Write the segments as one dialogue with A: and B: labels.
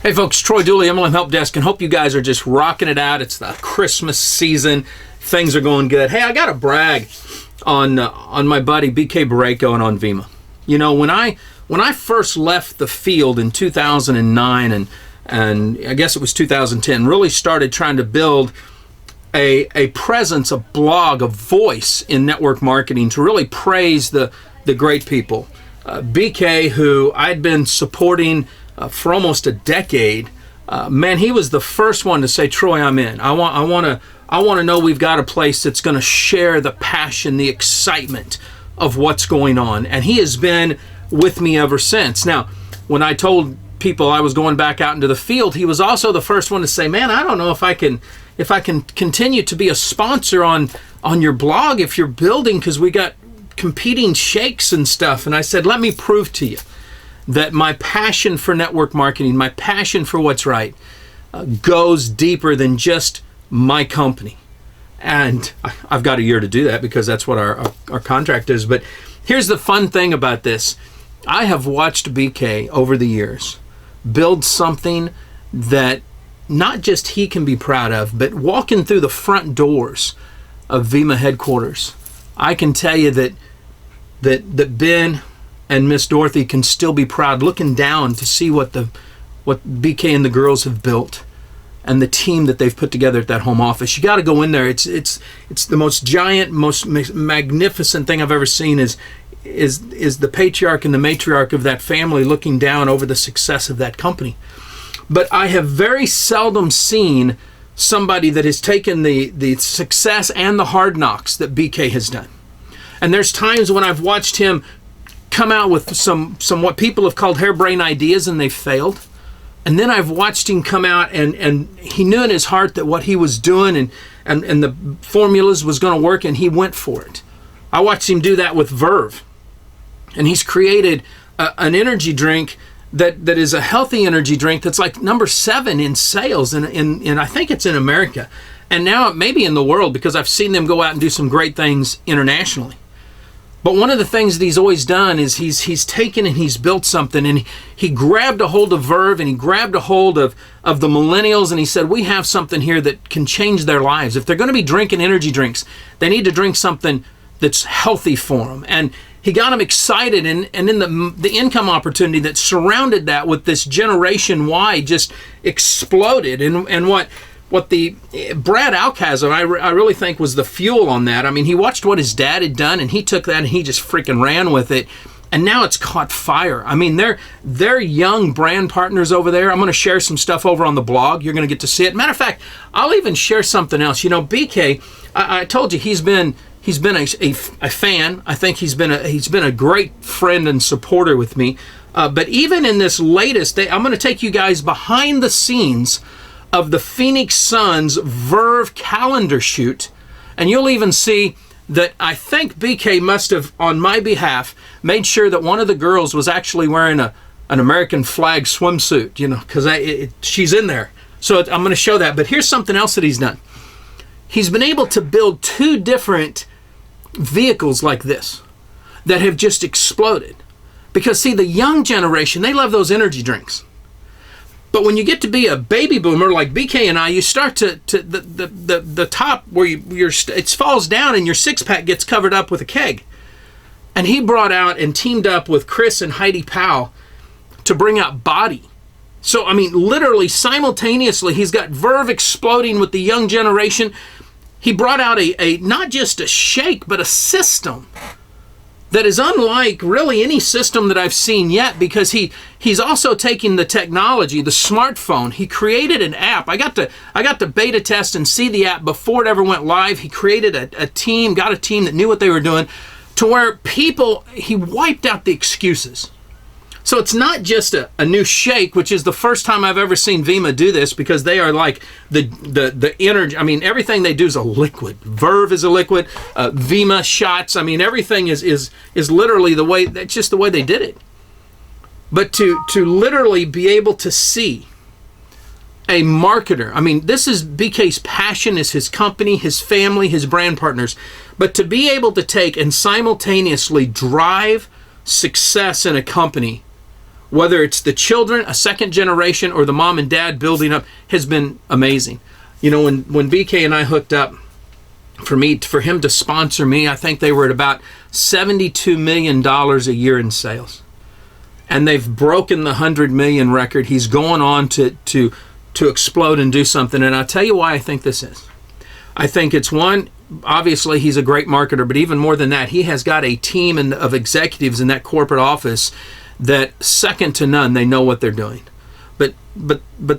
A: Hey folks, Troy Dooley, MLM Help Desk, and hope you guys are just rocking it out. It's the Christmas season. Things are going good. Hey, I got to brag on my buddy BK Barreco and on Vemma. You know, when I first left the field in 2009 and I guess it was 2010, really started trying to build a presence, a blog, a voice in network marketing to really praise the great people. BK, who I'd been supporting for almost a decade, man, he was the first one to say, Troy, I'm in. I want to know we've got a place that's going to share the passion, the excitement of what's going on. And he has been with me ever since. Now, when I told people I was going back out into the field, he was also the first one to say, man, I don't know if I can continue to be a sponsor on your blog if you're building, because we got competing shakes and stuff. And I said, let me prove to you that my passion for network marketing, my passion for what's right, goes deeper than just my company. And I've got a year to do that because that's what our contract is. But here's the fun thing about this. I have watched BK over the years build something that not just he can be proud of, but walking through the front doors of Vemma headquarters, I can tell you that Ben and Miss Dorothy can still be proud looking down to see what BK and the girls have built and the team that they've put together at that home office. You got to go in there. It's the most giant, most magnificent thing I've ever seen is the patriarch and the matriarch of that family looking down over the success of that company. But I have very seldom seen somebody that has taken the success and the hard knocks that BK has done. And there's times when I've watched him come out with some what people have called harebrained ideas and they've failed. And then I've watched him come out and he knew in his heart that what he was doing and the formulas was going to work, and he went for it. I watched him do that with Verve. And he's created an energy drink that is a healthy energy drink that's like number 7 in sales, and I think it's in America. And now it may be in the world because I've seen them go out and do some great things internationally. But one of the things that he's always done is he's taken and he's built something, and he grabbed a hold of Verve and he grabbed a hold of the millennials, and he said, we have something here that can change their lives. If they're going to be drinking energy drinks, they need to drink something that's healthy for them. And he got them excited, and then the income opportunity that surrounded that with this Generation Y just exploded. And what the Brad Alcazar, I really think, was the fuel on that. I mean, he watched what his dad had done, and he took that and he just freaking ran with it. And now it's caught fire. I mean, they're young brand partners over there. I'm going to share some stuff over on the blog. You're going to get to see it. Matter of fact, I'll even share something else. You know, BK, I told you he's been a fan. I think he's been a great friend and supporter with me. But even in this latest, I'm going to take you guys behind the scenes of the Phoenix Suns Verve calendar shoot, and you'll even see that I think BK must have, on my behalf, made sure that one of the girls was actually wearing an American flag swimsuit, you know, because she's in there. So I'm going to show that. But here's something else that he's done. He's been able to build 2 different vehicles like this that have just exploded. Because, see, the young generation, they love those energy drinks. But when you get to be a baby boomer like BK and I, you start to the top where it falls down and your 6-pack gets covered up with a keg. And he brought out and teamed up with Chris and Heidi Powell to bring out Body. So, I mean, literally simultaneously, he's got Verve exploding with the young generation. He brought out a not just a shake, but a system that is unlike really any system that I've seen yet, because he's also taking the technology, the smartphone. He created an app. I got to beta test and see the app before it ever went live. He created a team, got a team that knew what they were doing, to where he wiped out the excuses. So it's not just a new shake, which is the first time I've ever seen Vemma do this, because they are like the energy. I mean, everything they do is a liquid. Verve is a liquid. Vemma shots. I mean, everything is literally the way. That's just the way they did it. But to literally be able to see a marketer. I mean, this is BK's passion, is his company, his family, his brand partners. But to be able to take and simultaneously drive success in a company whether it's the children, a second generation, or the mom and dad building up, has been amazing. You know, when BK and I hooked up, for him to sponsor me, I think they were at about $72 million a year in sales. And they've broken the 100 million record. He's going on to explode and do something. And I'll tell you why I think this is. I think it's one, obviously he's a great marketer, but even more than that, he has got a team of executives in that corporate office that second to none. They know what they're doing. But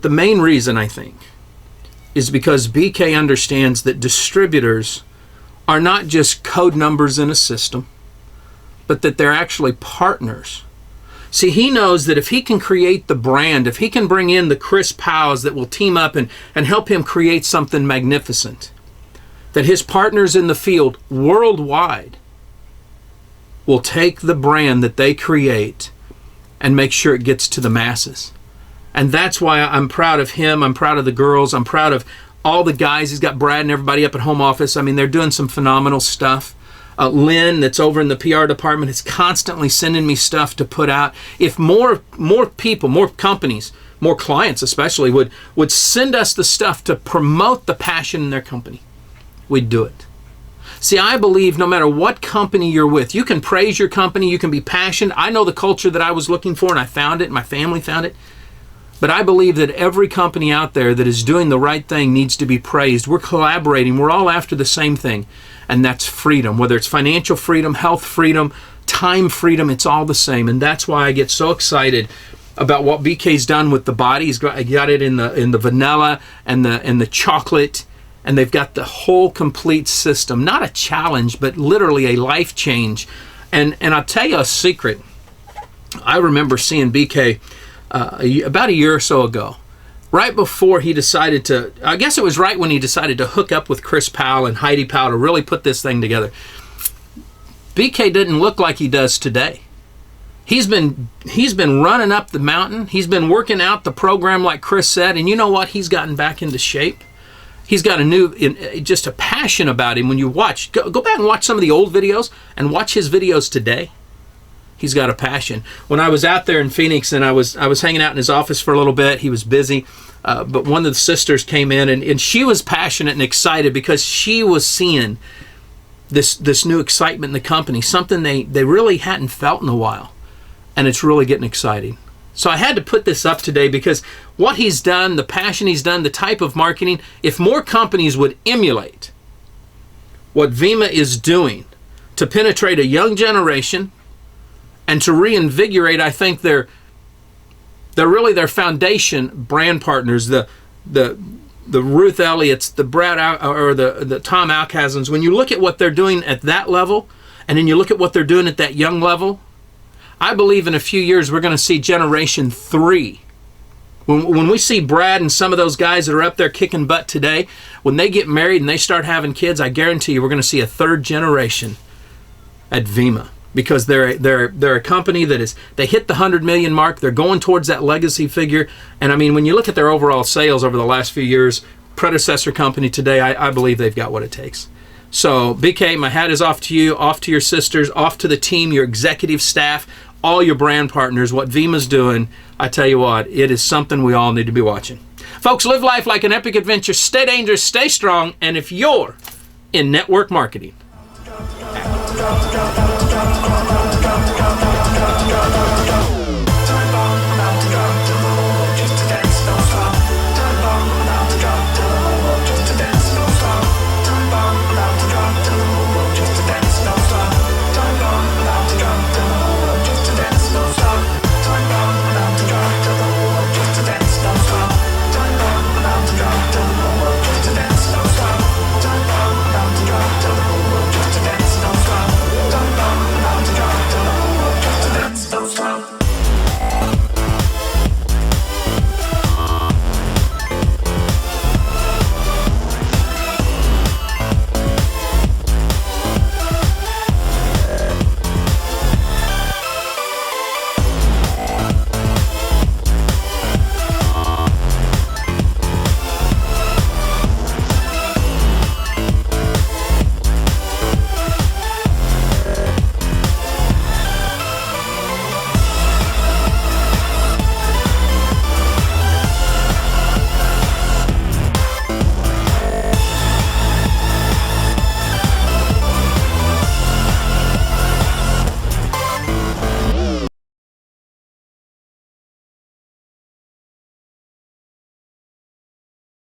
A: the main reason, I think, is because BK understands that distributors are not just code numbers in a system, but that they're actually partners. See, he knows that if he can create the brand, if he can bring in the Chris Powells that will team up and help him create something magnificent, that his partners in the field worldwide will take the brand that they create and make sure it gets to the masses. And that's why I'm proud of him. I'm proud of the girls. I'm proud of all the guys. He's got Brad and everybody up at home office. I mean, they're doing some phenomenal stuff. Lynn, that's over in the PR department, is constantly sending me stuff to put out. If more people, more companies, more clients especially, would send us the stuff to promote the passion in their company, we'd do it. See, I believe no matter what company you're with, you can praise your company, you can be passionate. I know the culture that I was looking for, and I found it, and my family found it. But I believe that every company out there that is doing the right thing needs to be praised. We're collaborating. We're all after the same thing, and that's freedom. Whether it's financial freedom, health freedom, time freedom, it's all the same. And that's why I get so excited about what BK's done with the body. He's got it in the vanilla and the chocolate, and they've got the whole complete system. Not a challenge, but literally a life change. And I'll tell you a secret. I remember seeing BK about a year or so ago, right before he decided to, I guess it was right when he decided to hook up with Chris Powell and Heidi Powell to really put this thing together. BK didn't look like he does today. He's been running up the mountain. He's been working out the program like Chris said, and you know what? He's gotten back into shape. He's got just a passion about him. When you watch, go back and watch some of the old videos and watch his videos today. He's got a passion. When I was out there in Phoenix and I was hanging out in his office for a little bit, he was busy, but one of the sisters came in and she was passionate and excited because she was seeing this new excitement in the company, something they really hadn't felt in a while, and it's really getting exciting. So I had to put this up today because what he's done, the passion he's done, the type of marketing, if more companies would emulate what Vemma is doing to penetrate a young generation and to reinvigorate, I think they're really their foundation brand partners, the Ruth Elliott's, the Brad or the Tom Alcazans. When you look at what they're doing at that level, and then you look at what they're doing at that young level, I believe in a few years we're going to see generation 3. When we see Brad and some of those guys that are up there kicking butt today, when they get married and they start having kids, I guarantee you we're going to see a third generation at Vemma. Because they're a company that they hit the 100 million mark. They're going towards that legacy figure. And I mean, when you look at their overall sales over the last few years, predecessor company today, I believe they've got what it takes. So BK, my hat is off to you, off to your sisters, off to the team, your executive staff, all your brand partners. What Vemma's doing, I tell you what, it is something we all need to be watching. Folks, live life like an epic adventure. Stay dangerous, stay strong. And if you're in network marketing,